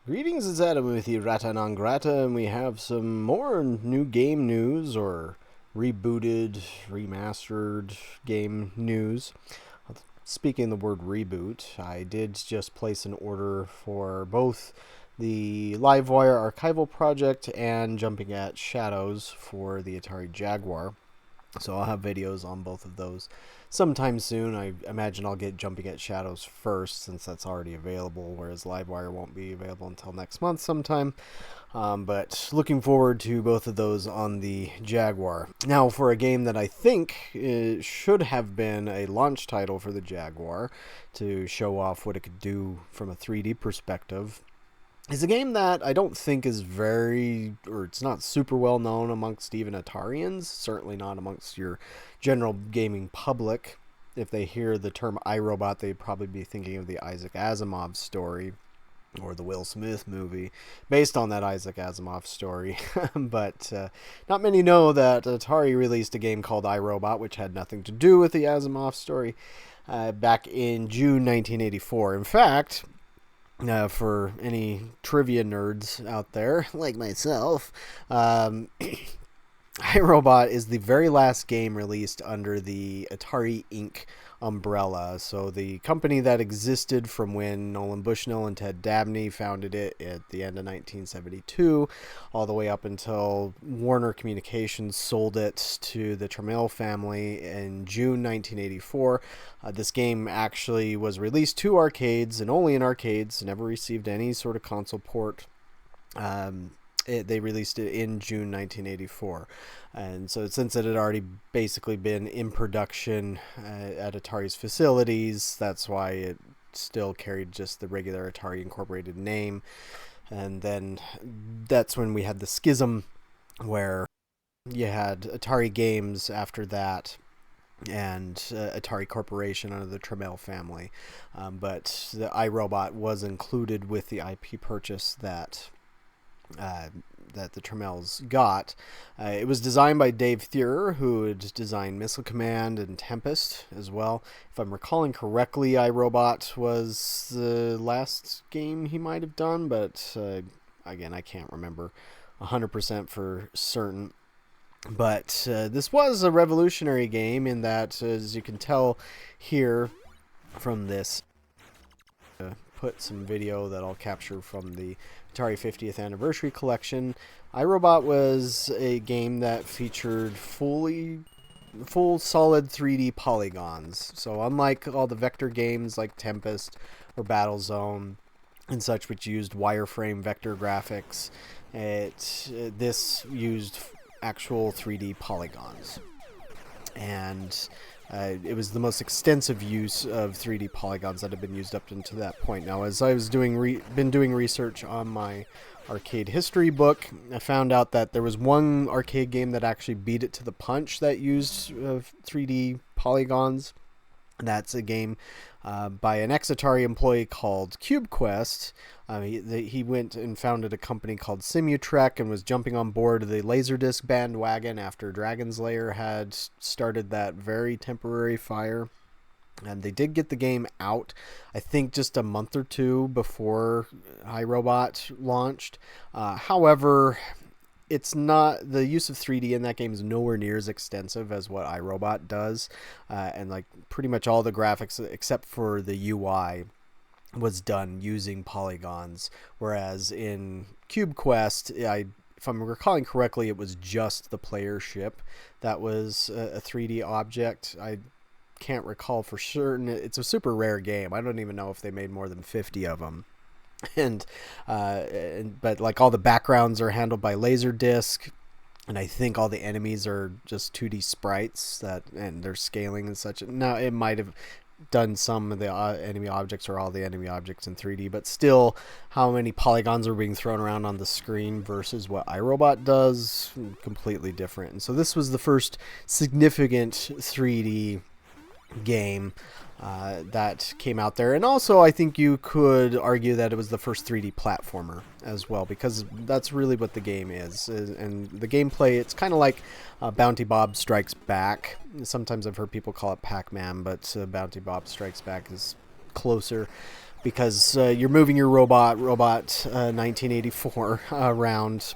Greetings, it's Adam with you, Rata non grata, and we have some more new game news or rebooted, remastered game news. Speaking of the word reboot, I did just place an order for both the Livewire archival project and Jumping at Shadows for the Atari Jaguar. So I'll have videos on both of those sometime soon. I imagine I'll get Jumping at Shadows first since that's already available, whereas Livewire won't be available until next month sometime. But looking forward to both of those on the Jaguar. Now, for a game that I think should have been a launch title for the Jaguar to show off what it could do from a 3D perspective, is a game that I don't think is it's not super well known amongst even Atarians, certainly not amongst your general gaming public. If they hear the term iRobot, they'd probably be thinking of the Isaac Asimov story or the Will Smith movie based on that Isaac Asimov story. But not many know that Atari released a game called iRobot, which had nothing to do with the Asimov story, back in June 1984. In fact, for any trivia nerds out there, like myself, iRobot is the very last game released under the Atari Inc. umbrella. So the company that existed from when Nolan Bushnell and Ted Dabney founded it at the end of 1972, all the way up until Warner Communications sold it to the Trammell family in June 1984. This game actually was released to arcades and only in arcades, never received any sort of console port. They released it in June 1984. And so since it had already basically been in production at Atari's facilities, that's why it still carried just the regular Atari Incorporated name. And then that's when we had the schism where you had Atari Games after that and Atari Corporation under the Trammell family. But the iRobot was included with the IP purchase that the Trammells got. It was designed by Dave Theurer, who had designed Missile Command and Tempest as well. If I'm recalling correctly, iRobot was the last game he might have done, but again, I can't remember 100% for certain. But this was a revolutionary game in that, as you can tell here from this, put some video that I'll capture from the Atari 50th Anniversary Collection. iRobot was a game that featured full solid 3D polygons. So unlike all the vector games like Tempest or Battlezone and such, which used wireframe vector graphics, this used actual 3D polygons. And it was the most extensive use of 3D polygons that had been used up until that point. Now, as I was been doing research on my arcade history book, I found out that there was one arcade game that actually beat it to the punch that used 3D polygons. That's a game by an ex-Atari employee called Cube Quest. He went and founded a company called Simutrek and was jumping on board the Laserdisc bandwagon after Dragon's Lair had started that very temporary fire. And they did get the game out, I think, just a month or two before iRobot launched. However, it's not, the use of 3D in that game is nowhere near as extensive as what iRobot does, and like pretty much all the graphics except for the UI was done using polygons, whereas in Cube Quest, if I'm recalling correctly, it was just the player ship that was a 3D object. I can't recall for certain. It's a super rare game. I don't even know if they made more than 50 of them. But like all the backgrounds are handled by Laserdisc, and I think all the enemies are just 2D sprites and they're scaling and such. Now it might have done some of the enemy objects or all the enemy objects in 3D, but still, how many polygons are being thrown around on the screen versus what iRobot does, completely different. And so this was the first significant 3D game that came out there. And also, I think you could argue that it was the first 3D platformer as well, because that's really what the game is. And the gameplay, it's kind of like Bounty Bob Strikes Back. Sometimes I've heard people call it Pac-Man, but Bounty Bob Strikes Back is closer, because you're moving your robot 1984 around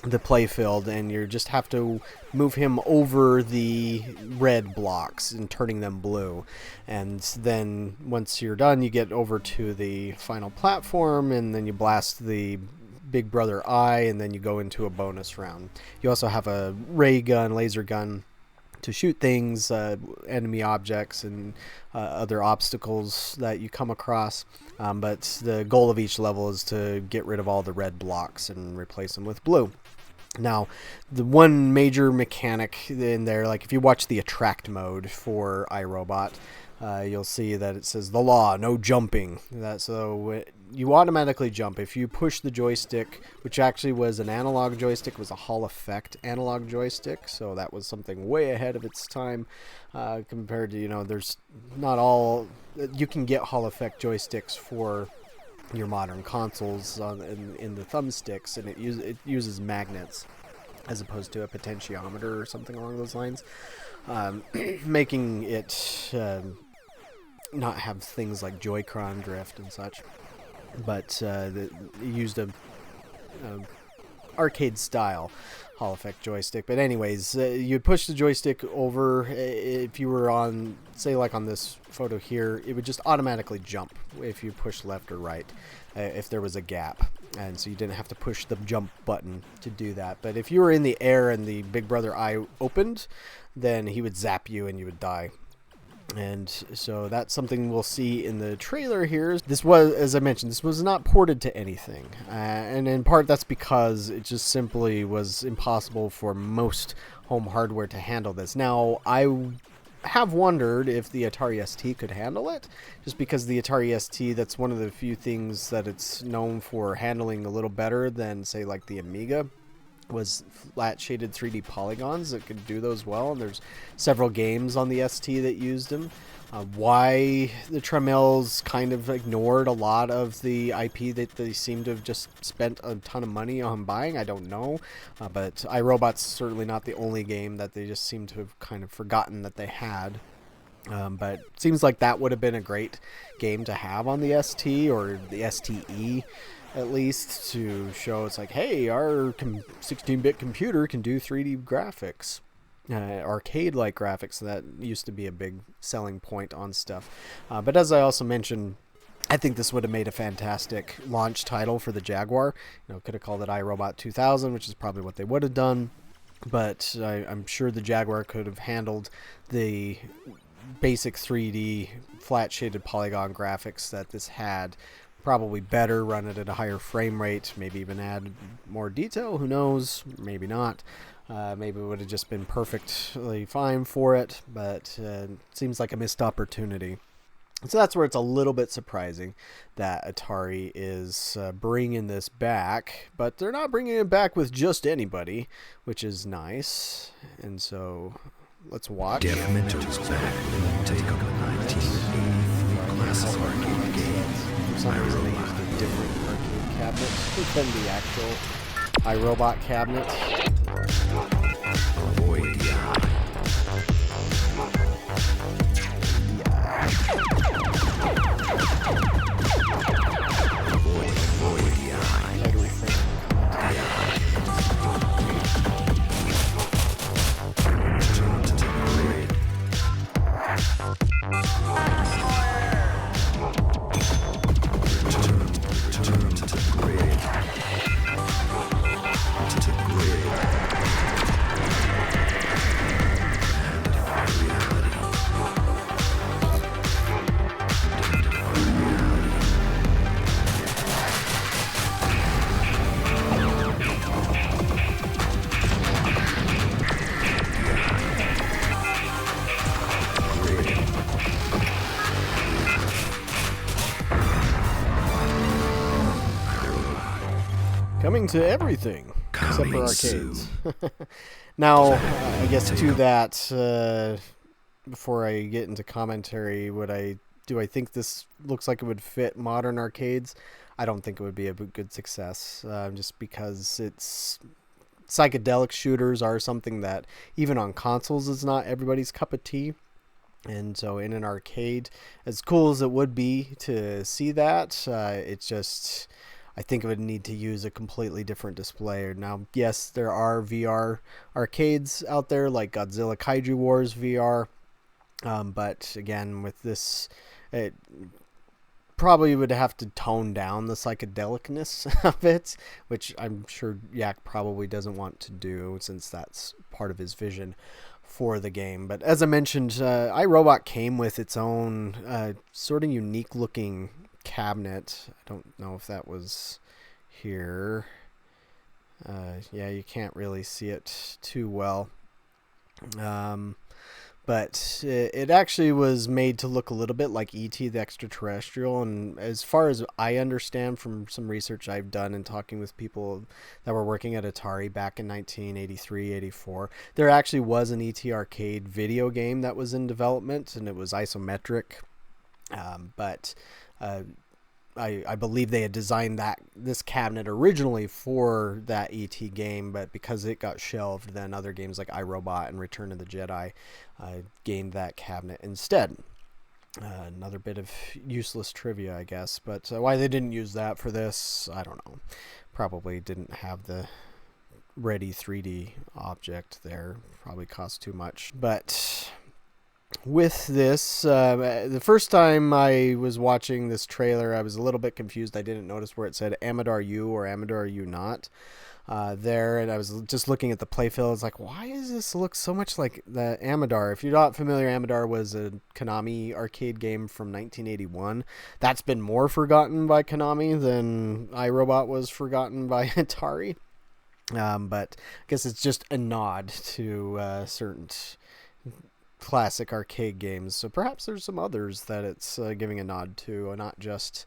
the playfield, and you just have to move him over the red blocks and turning them blue. And then once you're done, you get over to the final platform, and then you blast the Big Brother eye, and then you go into a bonus round. You also have a ray gun, laser gun, to shoot things, enemy objects, and other obstacles that you come across. But the goal of each level is to get rid of all the red blocks and replace them with blue. Now, the one major mechanic in there, like if you watch the attract mode for iRobot, you'll see that it says the law, no jumping. So you automatically jump if you push the joystick, which actually was an analog joystick, was a Hall effect analog joystick. So that was something way ahead of its time, compared to, there's not all, you can get Hall effect joysticks for your modern consoles in the thumbsticks, and it uses magnets as opposed to a potentiometer or something along those lines, making it not have things like Joy-Con drift and such. But it used a arcade style Hall effect joystick. But anyways, you'd push the joystick over. If you were on, say like on this photo here, it would just automatically jump if you push left or right, if there was a gap. And so you didn't have to push the jump button to do that. But if you were in the air and the Big Brother eye opened, then he would zap you and you would die. And so that's something we'll see in the trailer here. This was, as I mentioned, this was not ported to anything. And in part that's because it just simply was impossible for most home hardware to handle this. Now, I have wondered if the Atari ST could handle it, just because the Atari ST, that's one of the few things that it's known for handling a little better than, say, like the Amiga, was flat shaded 3D polygons that could do those well, and there's several games on the ST that used them. Why the Tremels kind of ignored a lot of the IP that they seem to have just spent a ton of money on buying, I don't know. But iRobot's certainly not the only game that they just seem to have kind of forgotten that they had. But it seems like that would have been a great game to have on the ST, or the STE at least, to show it's like, hey, our 16-bit computer can do 3D graphics. Arcade-like graphics. That used to be a big selling point on stuff. But as I also mentioned, I think this would have made a fantastic launch title for the Jaguar. Could have called it iRobot 2000, which is probably what they would have done. But I'm sure the Jaguar could have handled the basic 3D flat shaded polygon graphics that this had probably better, run it at a higher frame rate, maybe even add more detail, who knows, maybe not. Maybe it would have just been perfectly fine for it, but it seems like a missed opportunity. So that's where it's a little bit surprising that Atari is bringing this back, but they're not bringing it back with just anybody, which is nice. And so let's watch. Detrimental's back and take up a 1983 classic arcade game. For some reason they used a different arcade cabinet than the actual iRobot cabinet. Avoid the eye. Avoid the eye. Try to refrain from the eye. Turn to the grid. Return to the grid. To the grid. And defy reality. Coming to everything except for Coming arcades. Now, I guess to that, before I get into commentary, do I think this looks like it would fit modern arcades? I don't think it would be a good success, just because it's psychedelic shooters are something that even on consoles is not everybody's cup of tea. And so in an arcade, as cool as it would be to see that, it's just, I think it would need to use a completely different display. Now, yes, there are VR arcades out there like Godzilla Kaiju Wars VR, but again, with this, it probably would have to tone down the psychedelicness of it, which I'm sure Yak probably doesn't want to do since that's part of his vision for the game. But as I mentioned, iRobot came with its own sort of unique looking cabinet. I don't know if that was here. Yeah, you can't really see it too well. But it actually was made to look a little bit like E.T. the Extraterrestrial. And as far as I understand from some research I've done and talking with people that were working at Atari back in 1983, 84, there actually was an E.T. arcade video game that was in development, and it was isometric. But I believe they had designed this cabinet originally for that ET game, but because it got shelved, then other games like iRobot and Return of the Jedi gained that cabinet instead. Another bit of useless trivia, I guess, but why they didn't use that for this, I don't know. Probably didn't have the ready 3D object there. Probably cost too much, but with this, the first time I was watching this trailer, I was a little bit confused. I didn't notice where it said Amador U or Amador U not there, and I was just looking at the playfield. It's like, why does this look so much like the Amador? If you're not familiar, Amador was a Konami arcade game from 1981. That's been more forgotten by Konami than iRobot was forgotten by Atari. But I guess it's just a nod to certain classic arcade games, so perhaps there's some others that it's giving a nod to, not just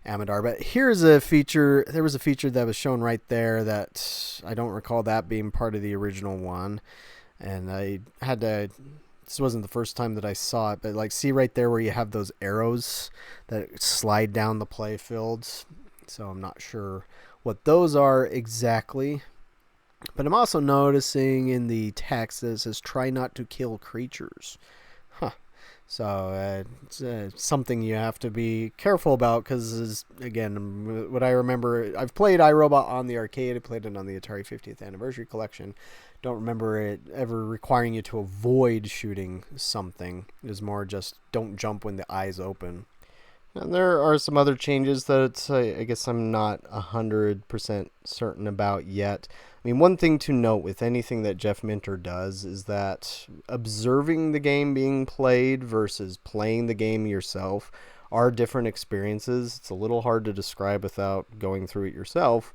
Amador. But here's a feature. There was a feature that was shown right there that I don't recall that being part of the original one, and I had to, this wasn't the first time that I saw it, but like, see right there where you have those arrows that slide down the play fields. So I'm not sure what those are exactly. But I'm also noticing in the text that it says, try not to kill creatures. Huh. So it's something you have to be careful about because, again, what I remember, I've played iRobot on the arcade. I played it on the Atari 50th Anniversary Collection. Don't remember it ever requiring you to avoid shooting something. It was more just don't jump when the eyes open. And there are some other changes that I guess I'm not 100% certain about yet. I mean, one thing to note with anything that Jeff Minter does is that observing the game being played versus playing the game yourself are different experiences. It's a little hard to describe without going through it yourself.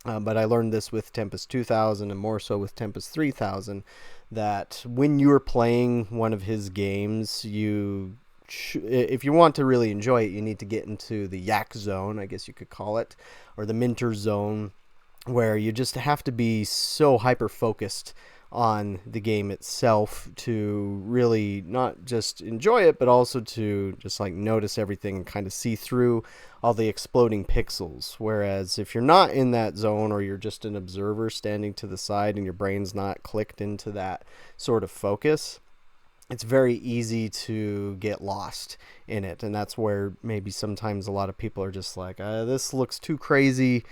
But I learned this with Tempest 2000 and more so with Tempest 3000, that when you're playing one of his games, if you want to really enjoy it, you need to get into the Yak zone, I guess you could call it, or the Minter zone, where you just have to be so hyper-focused on the game itself to really not just enjoy it, but also to just like notice everything and kind of see through all the exploding pixels. Whereas if you're not in that zone, or you're just an observer standing to the side and your brain's not clicked into that sort of focus, it's very easy to get lost in it. And that's where maybe sometimes a lot of people are just like, this looks too crazy,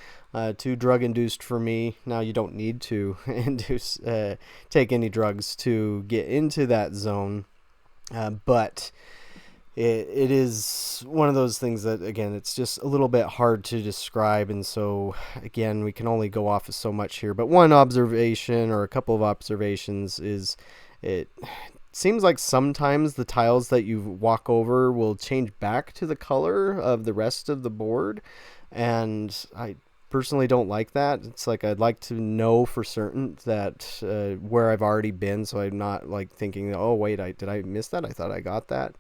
too drug-induced for me. Now, you don't need to take any drugs to get into that zone. But it is one of those things that, again, it's just a little bit hard to describe. And so, again, we can only go off of so much here. But one observation, or a couple of observations, is it seems like sometimes the tiles that you walk over will change back to the color of the rest of the board, and I personally don't like that. It's like I'd like to know for certain that where I've already been, so I'm not like thinking, oh wait, did I miss that? I thought I got that.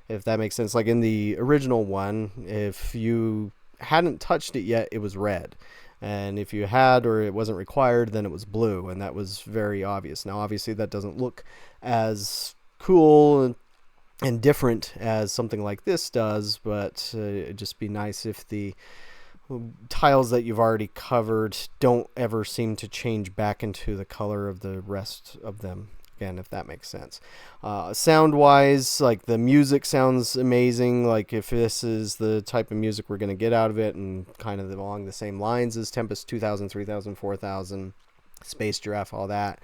If that makes sense. Like in the original one, if you hadn't touched it yet, it was red. And if you had, or it wasn't required, then it was blue, and that was very obvious. Now, obviously, that doesn't look as cool and different as something like this does, but it'd just be nice if the tiles that you've already covered don't ever seem to change back into the color of the rest of them. again, if that makes sense. Sound-wise, like the music sounds amazing. Like if this is the type of music we're going to get out of it, and kind of along the same lines as Tempest 2000, 3000, 4000, Space Giraffe, all that.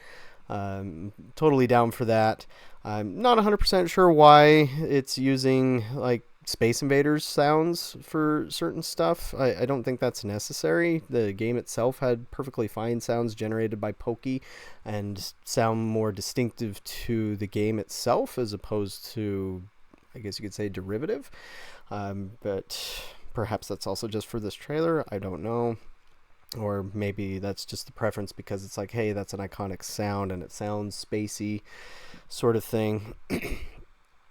Totally down for that. I'm not 100% sure why it's using like Space Invaders sounds for certain stuff. I don't think that's necessary. The game itself had perfectly fine sounds generated by Pokey and sound more distinctive to the game itself as opposed to, I guess you could say, derivative. But perhaps that's also just for this trailer. I don't know. Or maybe that's just the preference because it's like, hey, that's an iconic sound and it sounds spacey sort of thing.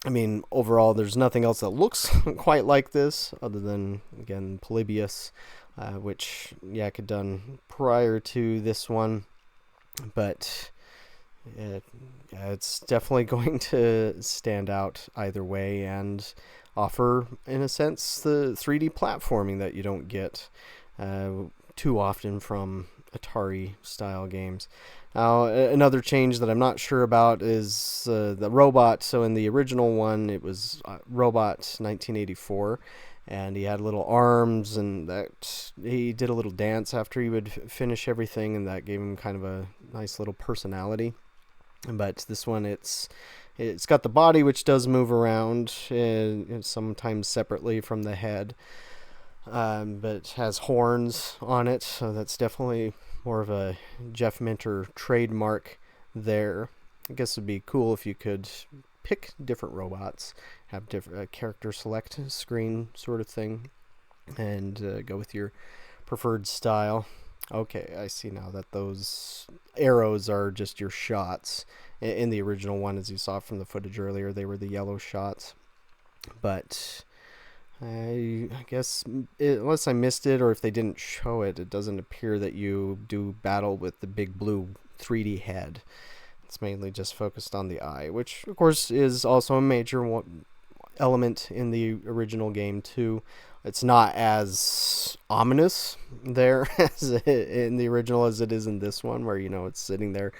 I mean, overall, there's nothing else that looks quite like this other than, again, Polybius, which Yak had done prior to this one. But it's definitely going to stand out either way and offer, in a sense, the 3D platforming that you don't get too often from Atari-style games. Now, another change that I'm not sure about is the robot. So in the original one, it was Robot 1984, and he had little arms, and that he did a little dance after he would finish everything, and that gave him kind of a nice little personality. But this one, it's got the body, which does move around, sometimes separately from the head. But it has horns on it, so that's definitely more of a Jeff Minter trademark there. I guess it'd be cool if you could pick different robots, have different character select screen sort of thing, and go with your preferred style. Okay, I see now that those arrows are just your shots. In the original one, as you saw from the footage earlier, they were the yellow shots. But I guess, unless I missed it or if they didn't show it, it doesn't appear that you do battle with the big blue 3D head. It's mainly just focused on the eye, which, of course, is also a major element in the original game, too. It's not as ominous there as in the original as it is in this one, where, it's sitting there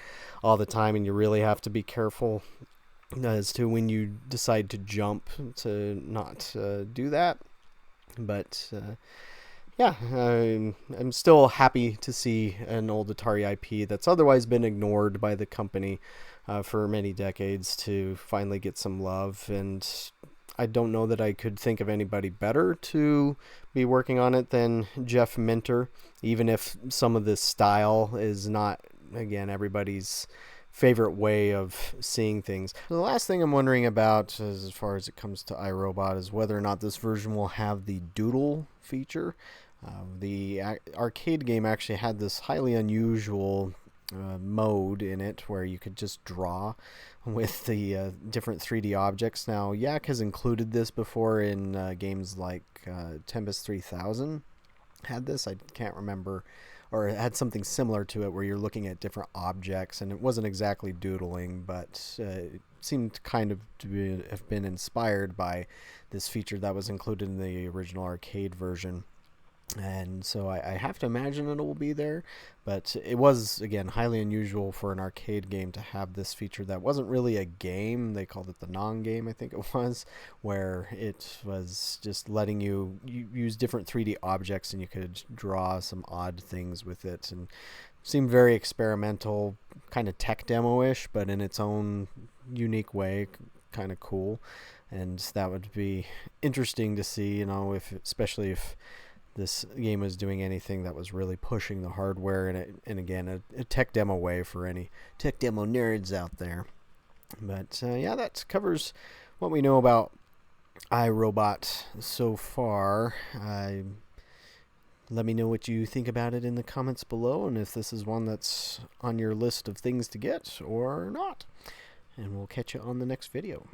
all the time and you really have to be careful as to when you decide to jump to not do that. But yeah, I'm still happy to see an old Atari IP that's otherwise been ignored by the company for many decades to finally get some love. And I don't know that I could think of anybody better to be working on it than Jeff Minter, even if some of this style is not, again, everybody's favorite way of seeing things. The last thing I'm wondering about, as far as it comes to iRobot, is whether or not this version will have the doodle feature. The arcade game actually had this highly unusual mode in it where you could just draw with the different 3D objects. Now, Yak has included this before in games like Tempest 3000 had this. I can't remember, or it had something similar to it where you're looking at different objects, and it wasn't exactly doodling, but it seemed kind of to have been inspired by this feature that was included in the original arcade version. And so I have to imagine it will be there, but it was, again, highly unusual for an arcade game to have this feature that wasn't really a game. They called it the non-game, I think it was, where it was just letting you use different 3D objects and you could draw some odd things with it, and seemed very experimental, kind of tech demo-ish, but in its own unique way, kind of cool. And that would be interesting to see, especially if this game was doing anything that was really pushing the hardware and again, a tech demo way for any tech demo nerds out there. But yeah, that covers what we know about iRobot so far. Let me know what you think about it in the comments below, and if this is one that's on your list of things to get or not. And we'll catch you on the next video.